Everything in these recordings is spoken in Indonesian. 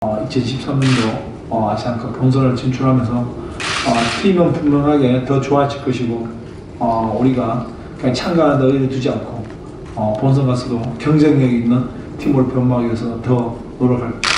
2013년도 아시안컵 본선을 진출하면서 팀은 분명하게 더 좋아질 것이고 우리가 그냥 참가하는 의를 두지 않고 본선 가서도 경쟁력 있는 팀으로 변모하기 위해서 더 노력할 것입니다.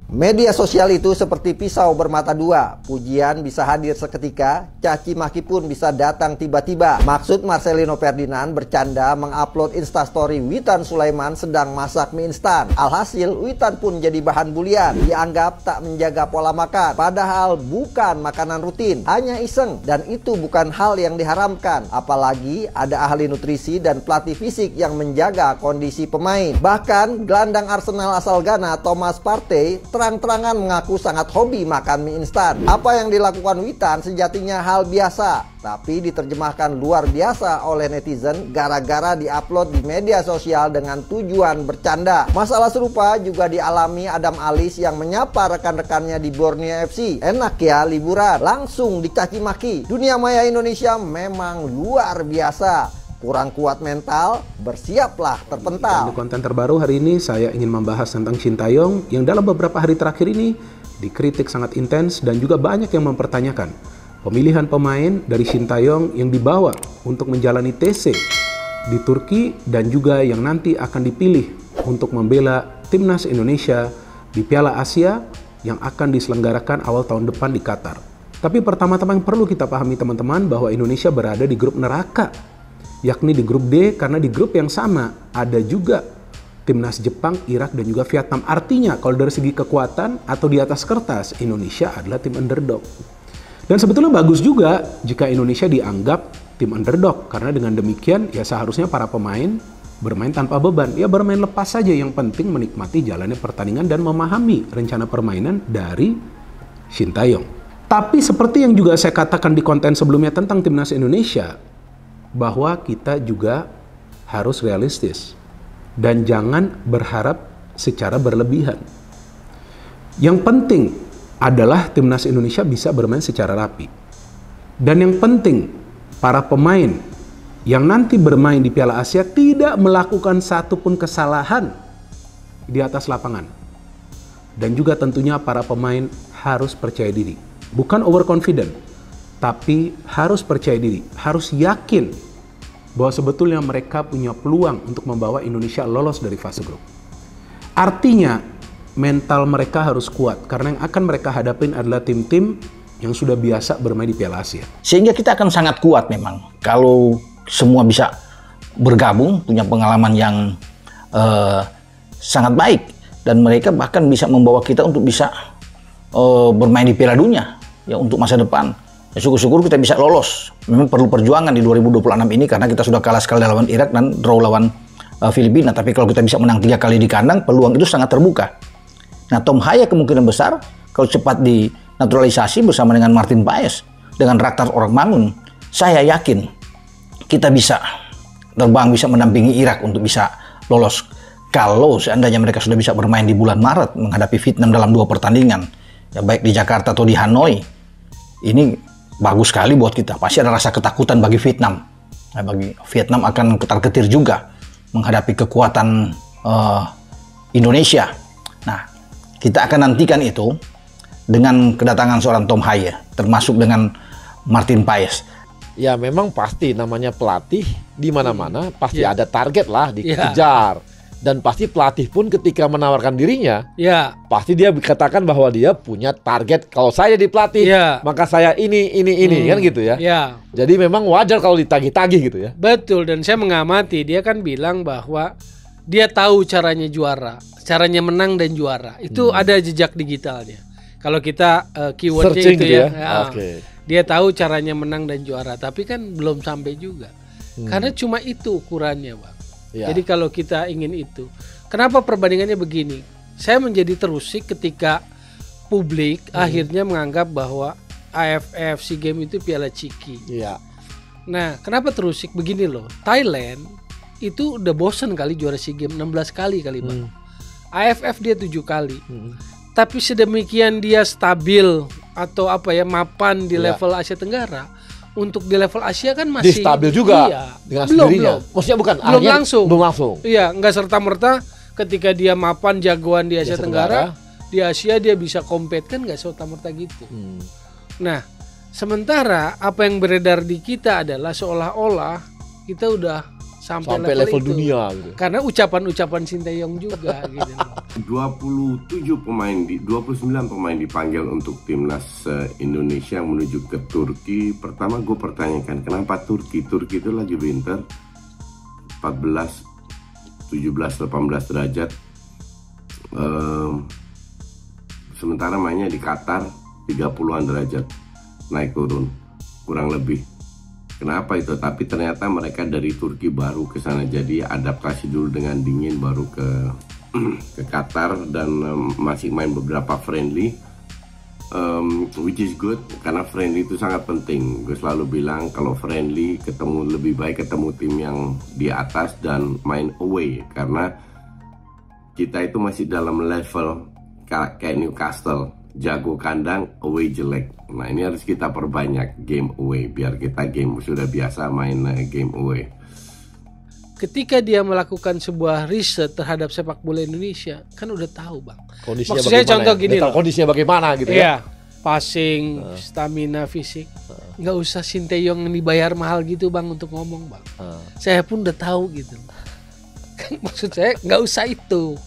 Media sosial itu seperti pisau bermata dua. Pujian bisa hadir seketika, caci maki pun bisa datang tiba-tiba. Maksud Marcelino Ferdinand bercanda mengupload instastory Witan Sulaiman sedang masak mie instan. Alhasil Witan pun jadi bahan bulian, dianggap tak menjaga pola makan. Padahal bukan makanan rutin, hanya iseng, dan itu bukan hal yang diharamkan. Apalagi ada ahli nutrisi dan pelatih fisik yang menjaga kondisi pemain. Bahkan gelandang Arsenal asal Ghana Thomas Partey terang-terangan mengaku sangat hobi makan mie instan. Apa yang dilakukan Witan sejatinya hal biasa, tapi diterjemahkan luar biasa oleh netizen gara-gara diupload di media sosial dengan tujuan bercanda. Masalah serupa juga dialami Adam Alis yang menyapa rekan-rekannya di Borneo FC. Enak ya liburan, langsung dicaci maki. Dunia maya Indonesia memang luar biasa. Kurang kuat mental, bersiaplah terpental. Di konten terbaru hari ini saya ingin membahas tentang Shin Tae-yong yang dalam beberapa hari terakhir ini dikritik sangat intens dan juga banyak yang mempertanyakan pemilihan pemain dari Shin Tae-yong yang dibawa untuk menjalani TC di Turki dan juga yang nanti akan dipilih untuk membela timnas Indonesia di Piala Asia yang akan diselenggarakan awal tahun depan di Qatar. Tapi pertama-tama yang perlu kita pahami teman-teman bahwa Indonesia berada di grup neraka, yakni di grup D, karena di grup yang sama ada juga timnas Jepang, Irak, dan juga Vietnam. Artinya kalau dari segi kekuatan atau di atas kertas, Indonesia adalah tim underdog. Dan sebetulnya bagus juga jika Indonesia dianggap tim underdog, karena dengan demikian ya seharusnya para pemain bermain tanpa beban, ya bermain lepas saja, yang penting menikmati jalannya pertandingan dan memahami rencana permainan dari Shin Tae-yong. Tapi seperti yang juga saya katakan di konten sebelumnya tentang timnas Indonesia, bahwa kita juga harus realistis dan jangan berharap secara berlebihan. Yang penting adalah timnas Indonesia bisa bermain secara rapi. Dan yang penting para pemain yang nanti bermain di Piala Asia tidak melakukan satupun kesalahan di atas lapangan. Dan juga tentunya para pemain harus percaya diri. Bukan overconfident, tapi harus percaya diri, harus yakin bahwa sebetulnya mereka punya peluang untuk membawa Indonesia lolos dari fase grup. Artinya, mental mereka harus kuat, karena yang akan mereka hadapin adalah tim-tim yang sudah biasa bermain di Piala Asia. Sehingga kita akan sangat kuat memang, kalau semua bisa bergabung, punya pengalaman yang sangat baik, dan mereka bahkan bisa membawa kita untuk bisa bermain di Piala Dunia, ya untuk masa depan. Ya, syukur-syukur kita bisa lolos. Memang perlu perjuangan di 2026 ini karena kita sudah kalah sekali lawan Irak dan draw lawan Filipina. Tapi kalau kita bisa menang 3 kali di kandang, peluang itu sangat terbuka. Nah, Tom Haya kemungkinan besar kalau cepat dinaturalisasi bersama dengan Martin Paes, dengan Rakhtar Orangmangun, saya yakin kita bisa terbang, bisa mendampingi Irak untuk bisa lolos. Kalau seandainya mereka sudah bisa bermain di bulan Maret menghadapi Vietnam dalam 2 pertandingan, ya baik di Jakarta atau di Hanoi, ini bagus sekali buat kita. Pasti ada rasa ketakutan bagi Vietnam. Nah, bagi Vietnam akan ketar-ketir juga menghadapi kekuatan Indonesia. Nah, kita akan nantikan itu dengan kedatangan seorang Tom Haya, termasuk dengan Martin Paes. Ya memang pasti namanya pelatih di mana-mana pasti ada target lah dikejar. Dan pasti pelatih pun ketika menawarkan dirinya, pasti dia katakan bahwa dia punya target. Kalau saya di pelatih, maka saya ini kan gitu ya. Jadi memang wajar kalau ditagih-tagih gitu ya. Betul, dan saya mengamati dia kan bilang bahwa dia tahu caranya juara, caranya menang dan juara. Itu ada jejak digitalnya. Kalau kita keywordnya itu gitu ya. Dia tahu caranya menang dan juara, tapi kan belum sampai juga. Karena cuma itu ukurannya, Bang. Jadi kalau kita ingin itu, kenapa perbandingannya begini? Saya menjadi terusik ketika publik akhirnya menganggap bahwa AFF SEA Games itu piala ciki. Nah, kenapa terusik begini loh? Thailand itu udah bosen kali juara SEA Games 16 kali Bang. AFF dia 7 kali. Tapi sedemikian dia stabil atau mapan di level Asia Tenggara. Untuk di level Asia kan masih stabil juga dengan sendirinya. Maksudnya belum langsung. Iya, nggak serta-merta ketika dia mapan jagoan di Asia Tenggara di Asia dia bisa compete, kan nggak serta-merta gitu. Nah, sementara apa yang beredar di kita adalah seolah-olah kita udah sampai level itu. Dunia gitu. Karena ucapan-ucapan Sinteyong juga gitu. 29 pemain dipanggil untuk timnas Indonesia menuju ke Turki. Pertama gue pertanyakan, kenapa Turki? Turki itu lagi winter 14, 17, 18 derajat. Sementara mainnya di Qatar 30-an derajat, naik turun kurang lebih. Kenapa itu? Tapi ternyata mereka dari Turki baru ke sana, jadi adaptasi dulu dengan dingin, baru ke Qatar, dan masih main beberapa friendly, which is good karena friendly itu sangat penting. Gue selalu bilang kalau friendly lebih baik ketemu tim yang di atas dan main away, karena kita itu masih dalam level kayak Newcastle, jago kandang, away jelek. Nah ini harus kita perbanyak game away biar kita sudah biasa main game away. Ketika dia melakukan sebuah riset terhadap sepak bola Indonesia, kan udah tahu Bang. Kondisinya maksudnya contoh ya? gini loh. Kondisinya bagaimana gitu ya? Iya, passing, stamina fisik. Nggak usah Sinteyong yang dibayar mahal gitu Bang untuk ngomong Bang. Saya pun udah tahu gitu. Maksud saya nggak usah itu.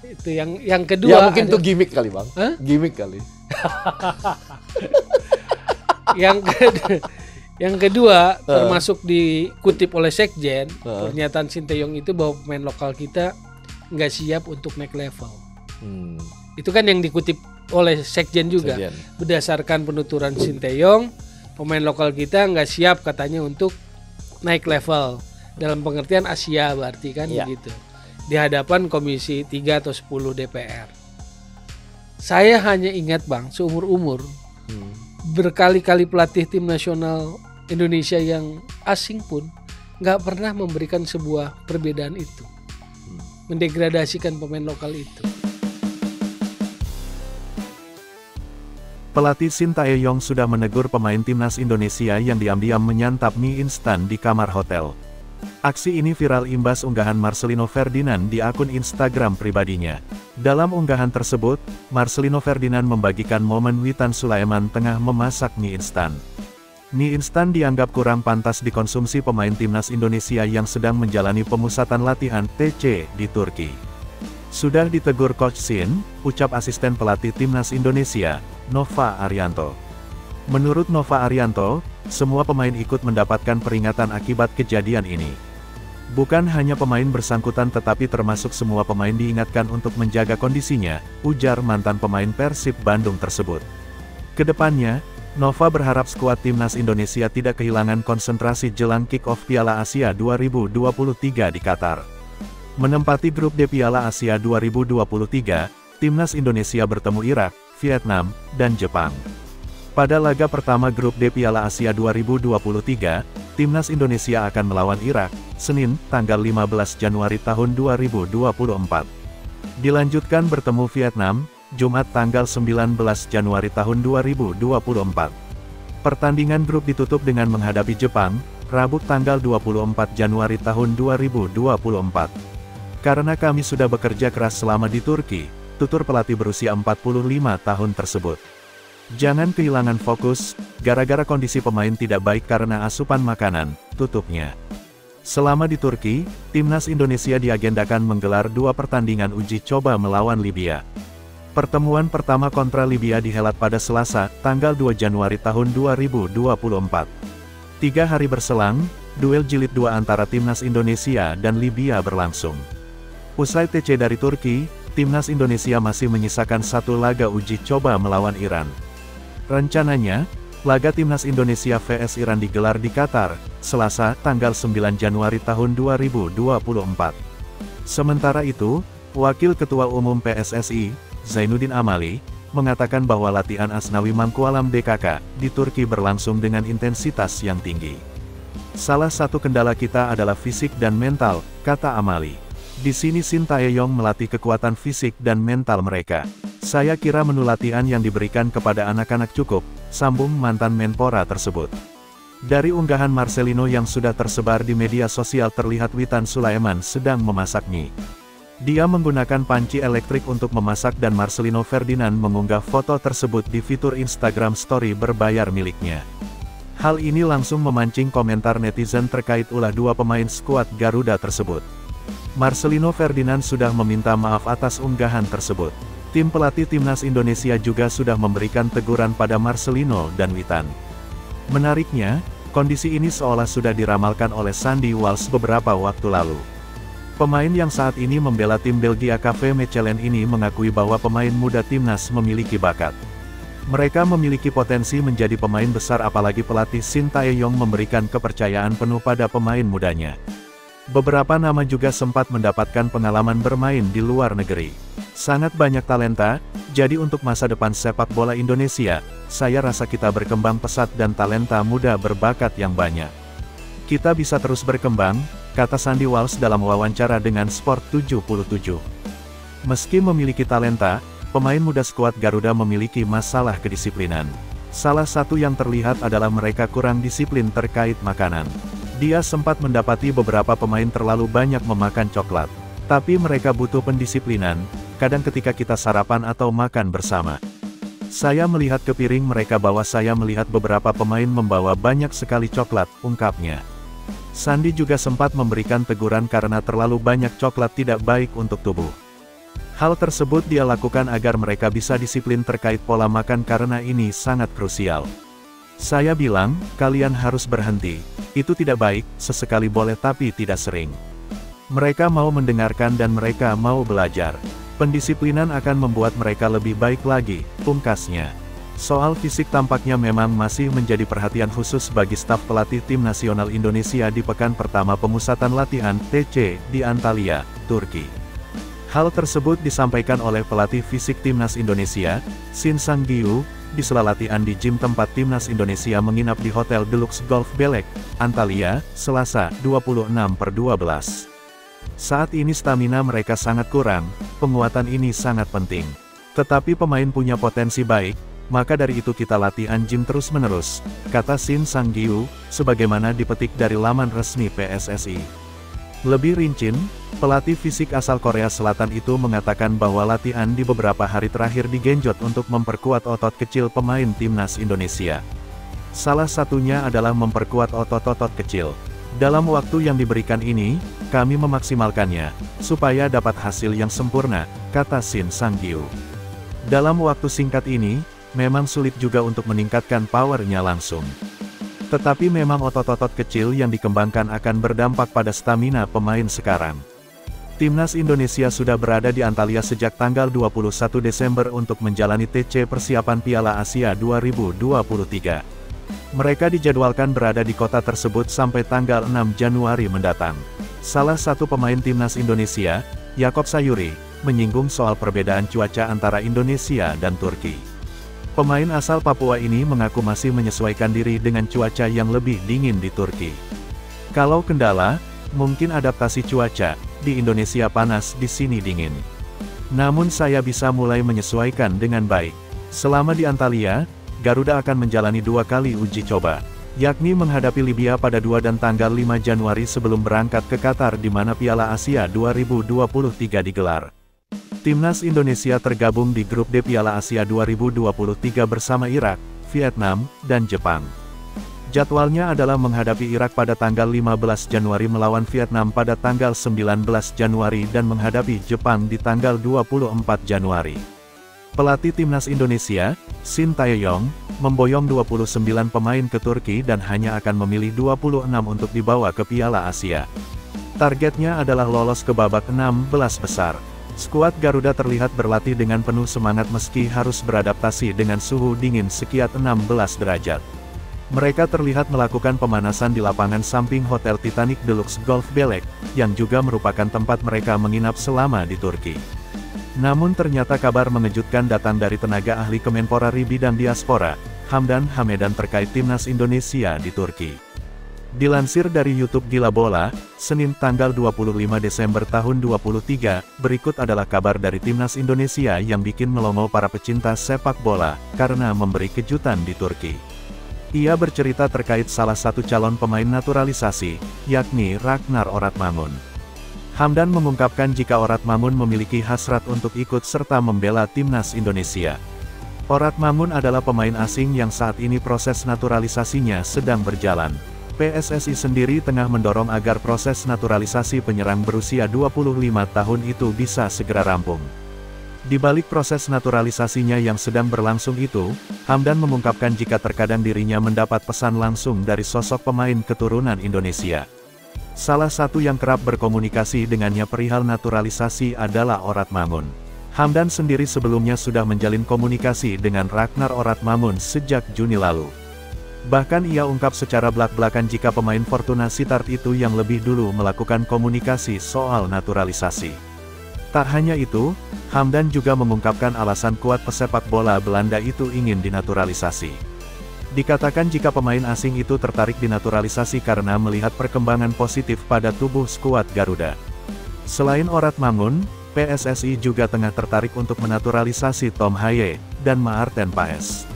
Itu yang kedua. Ya mungkin itu gimmick kali Bang. Gimmick kali. Yang kedua termasuk dikutip oleh Sekjen, pernyataan Sinteyong itu bahwa pemain lokal kita nggak siap untuk naik level. Itu kan yang dikutip oleh Sekjen juga. Berdasarkan penuturan Sinteyong, pemain lokal kita nggak siap katanya untuk naik level dalam pengertian Asia, berarti kan begitu. Di hadapan Komisi 3 atau 10 DPR. Saya hanya ingat Bang, seumur-umur berkali-kali pelatih tim nasional Indonesia yang asing pun nggak pernah memberikan sebuah perbedaan itu, mendegradasikan pemain lokal itu. Pelatih Sinteyong sudah menegur pemain timnas Indonesia yang diam-diam menyantap mie instan di kamar hotel. Aksi ini viral imbas unggahan Marcelino Ferdinand di akun Instagram pribadinya. Dalam unggahan tersebut, Marcelino Ferdinand membagikan momen Witan Sulaiman tengah memasak mie instan. Mie instan dianggap kurang pantas dikonsumsi pemain timnas Indonesia yang sedang menjalani pemusatan latihan TC di Turki. Sudah ditegur Coach Sin, ucap asisten pelatih timnas Indonesia, Nova Arianto. Menurut Nova Arianto, semua pemain ikut mendapatkan peringatan akibat kejadian ini. Bukan hanya pemain bersangkutan tetapi termasuk semua pemain diingatkan untuk menjaga kondisinya, ujar mantan pemain Persib Bandung tersebut. Kedepannya, Nova berharap skuad timnas Indonesia tidak kehilangan konsentrasi jelang kick-off Piala Asia 2023 di Qatar. Menempati grup D Piala Asia 2023, timnas Indonesia bertemu Irak, Vietnam, dan Jepang. Pada laga pertama grup D Piala Asia 2023, timnas Indonesia akan melawan Irak, Senin, tanggal 15 Januari tahun 2024. Dilanjutkan bertemu Vietnam, Jumat tanggal 19 Januari tahun 2024. Pertandingan grup ditutup dengan menghadapi Jepang, Rabu tanggal 24 Januari tahun 2024. Karena kami sudah bekerja keras selama di Turki, tutur pelatih berusia 45 tahun tersebut. Jangan kehilangan fokus, gara-gara kondisi pemain tidak baik karena asupan makanan, tutupnya. Selama di Turki, timnas Indonesia diagendakan menggelar 2 pertandingan uji coba melawan Libya. Pertemuan pertama kontra Libya dihelat pada Selasa, tanggal 2 Januari tahun 2024. 3 hari berselang, duel jilid 2 antara timnas Indonesia dan Libya berlangsung. Usai TC dari Turki, timnas Indonesia masih menyisakan 1 laga uji coba melawan Iran. Rencananya, laga timnas Indonesia vs Iran digelar di Qatar, Selasa, tanggal 9 Januari tahun 2024. Sementara itu, Wakil Ketua Umum PSSI, Zainuddin Amali, mengatakan bahwa latihan Asnawi Mangkualam DKK di Turki berlangsung dengan intensitas yang tinggi. Salah satu kendala kita adalah fisik dan mental, kata Amali. Di sini Sinteyong melatih kekuatan fisik dan mental mereka. Saya kira menu latihan yang diberikan kepada anak-anak cukup, sambung mantan Menpora tersebut. Dari unggahan Marcelino yang sudah tersebar di media sosial terlihat Witan Sulaiman sedang memasak mie. Dia menggunakan panci elektrik untuk memasak dan Marcelino Ferdinand mengunggah foto tersebut di fitur Instagram Story berbayar miliknya. Hal ini langsung memancing komentar netizen terkait ulah dua pemain skuad Garuda tersebut. Marcelino Ferdinand sudah meminta maaf atas unggahan tersebut. Tim pelatih timnas Indonesia juga sudah memberikan teguran pada Marcelino dan Witan. Menariknya, kondisi ini seolah sudah diramalkan oleh Sandy Walsh beberapa waktu lalu. Pemain yang saat ini membela tim Belgia KV Mechelen ini mengakui bahwa pemain muda timnas memiliki bakat. Mereka memiliki potensi menjadi pemain besar apalagi pelatih Shin Tae-yong memberikan kepercayaan penuh pada pemain mudanya. Beberapa nama juga sempat mendapatkan pengalaman bermain di luar negeri. Sangat banyak talenta, jadi untuk masa depan sepak bola Indonesia, saya rasa kita berkembang pesat dan talenta muda berbakat yang banyak. Kita bisa terus berkembang, kata Sandy Walsh dalam wawancara dengan Sport 77. Meski memiliki talenta, pemain muda skuad Garuda memiliki masalah kedisiplinan. Salah satu yang terlihat adalah mereka kurang disiplin terkait makanan. Dia sempat mendapati beberapa pemain terlalu banyak memakan coklat. Tapi mereka butuh pendisiplinan, kadang ketika kita sarapan atau makan bersama. Saya melihat ke piring mereka bahwa saya melihat beberapa pemain membawa banyak sekali coklat, ungkapnya. Sandy juga sempat memberikan teguran karena terlalu banyak coklat tidak baik untuk tubuh. Hal tersebut dia lakukan agar mereka bisa disiplin terkait pola makan karena ini sangat krusial. Saya bilang, kalian harus berhenti. Itu tidak baik, sesekali boleh tapi tidak sering. Mereka mau mendengarkan dan mereka mau belajar. Pendisiplinan akan membuat mereka lebih baik lagi, pungkasnya. Soal fisik tampaknya memang masih menjadi perhatian khusus bagi staf pelatih tim nasional Indonesia di pekan pertama pemusatan latihan TC di Antalya, Turki. Hal tersebut disampaikan oleh pelatih fisik timnas Indonesia, Shin Sang-gyu, di sela latihan di gym tempat timnas Indonesia menginap di Hotel Deluxe Golf Belek, Antalya, Selasa, 26/12. Saat ini stamina mereka sangat kurang, penguatan ini sangat penting. Tetapi pemain punya potensi baik, maka dari itu kita latihan gym terus-menerus, kata Shin Sang-gyu, sebagaimana dipetik dari laman resmi PSSI. Lebih rinci, pelatih fisik asal Korea Selatan itu mengatakan bahwa latihan di beberapa hari terakhir digenjot untuk memperkuat otot kecil pemain timnas Indonesia. Salah satunya adalah memperkuat otot-otot kecil. Dalam waktu yang diberikan ini, kami memaksimalkannya, supaya dapat hasil yang sempurna, kata Shin Sang-gyu. Dalam waktu singkat ini, memang sulit juga untuk meningkatkan powernya langsung. Tetapi memang otot-otot kecil yang dikembangkan akan berdampak pada stamina pemain sekarang. Timnas Indonesia sudah berada di Antalya sejak tanggal 21 Desember untuk menjalani TC persiapan Piala Asia 2023. Mereka dijadwalkan berada di kota tersebut sampai tanggal 6 Januari mendatang. Salah satu pemain timnas Indonesia, Yakob Sayuri, menyinggung soal perbedaan cuaca antara Indonesia dan Turki. Pemain asal Papua ini mengaku masih menyesuaikan diri dengan cuaca yang lebih dingin di Turki. Kalau kendala, mungkin adaptasi cuaca, di Indonesia panas di sini dingin. Namun saya bisa mulai menyesuaikan dengan baik. Selama di Antalya, Garuda akan menjalani 2 kali uji coba, yakni menghadapi Libya pada 2 dan tanggal 5 Januari sebelum berangkat ke Qatar di mana Piala Asia 2023 digelar. Timnas Indonesia tergabung di grup D Piala Asia 2023 bersama Irak, Vietnam, dan Jepang. Jadwalnya adalah menghadapi Irak pada tanggal 15 Januari melawan Vietnam pada tanggal 19 Januari dan menghadapi Jepang di tanggal 24 Januari. Pelatih Timnas Indonesia, Shin Tae-yong, memboyong 29 pemain ke Turki dan hanya akan memilih 26 untuk dibawa ke Piala Asia. Targetnya adalah lolos ke babak 16 besar. Skuad Garuda terlihat berlatih dengan penuh semangat meski harus beradaptasi dengan suhu dingin sekitar 16 derajat. Mereka terlihat melakukan pemanasan di lapangan samping Hotel Titanic Deluxe Golf Belek, yang juga merupakan tempat mereka menginap selama di Turki. Namun ternyata kabar mengejutkan datang dari tenaga ahli Kemenpora RI bidang diaspora, Hamdan Hamedan terkait Timnas Indonesia di Turki. Dilansir dari YouTube Gila Bola, Senin tanggal 25 Desember tahun 2023, berikut adalah kabar dari Timnas Indonesia yang bikin melongo para pecinta sepak bola, karena memberi kejutan di Turki. Ia bercerita terkait salah satu calon pemain naturalisasi, yakni Ragnar Oratmangun. Hamdan mengungkapkan jika Orat Mamun memiliki hasrat untuk ikut serta membela timnas Indonesia. Orat Mamun adalah pemain asing yang saat ini proses naturalisasinya sedang berjalan. PSSI sendiri tengah mendorong agar proses naturalisasi penyerang berusia 25 tahun itu bisa segera rampung. Di balik proses naturalisasinya yang sedang berlangsung itu, Hamdan mengungkapkan jika terkadang dirinya mendapat pesan langsung dari sosok pemain keturunan Indonesia. Salah satu yang kerap berkomunikasi dengannya perihal naturalisasi adalah Orat Mamun. Hamdan sendiri sebelumnya sudah menjalin komunikasi dengan Ragnar Orat Mamun sejak Juni lalu. Bahkan ia ungkap secara belak-belakan jika pemain Fortuna Sittard itu yang lebih dulu melakukan komunikasi soal naturalisasi. Tak hanya itu, Hamdan juga mengungkapkan alasan kuat pesepak bola Belanda itu ingin dinaturalisasi. Dikatakan jika pemain asing itu tertarik dinaturalisasi karena melihat perkembangan positif pada tubuh skuad Garuda. Selain Orat Mamun, PSSI juga tengah tertarik untuk menaturalisasi Tom Haye dan Maarten Paes.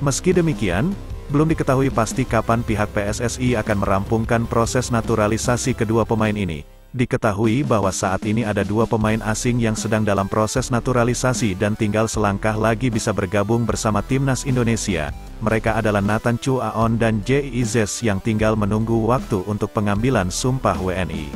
Meski demikian, belum diketahui pasti kapan pihak PSSI akan merampungkan proses naturalisasi kedua pemain ini. Diketahui bahwa saat ini ada 2 pemain asing yang sedang dalam proses naturalisasi dan tinggal selangkah lagi bisa bergabung bersama timnas Indonesia. Mereka adalah Nathan Chu Aon dan J. Izes yang tinggal menunggu waktu untuk pengambilan sumpah WNI.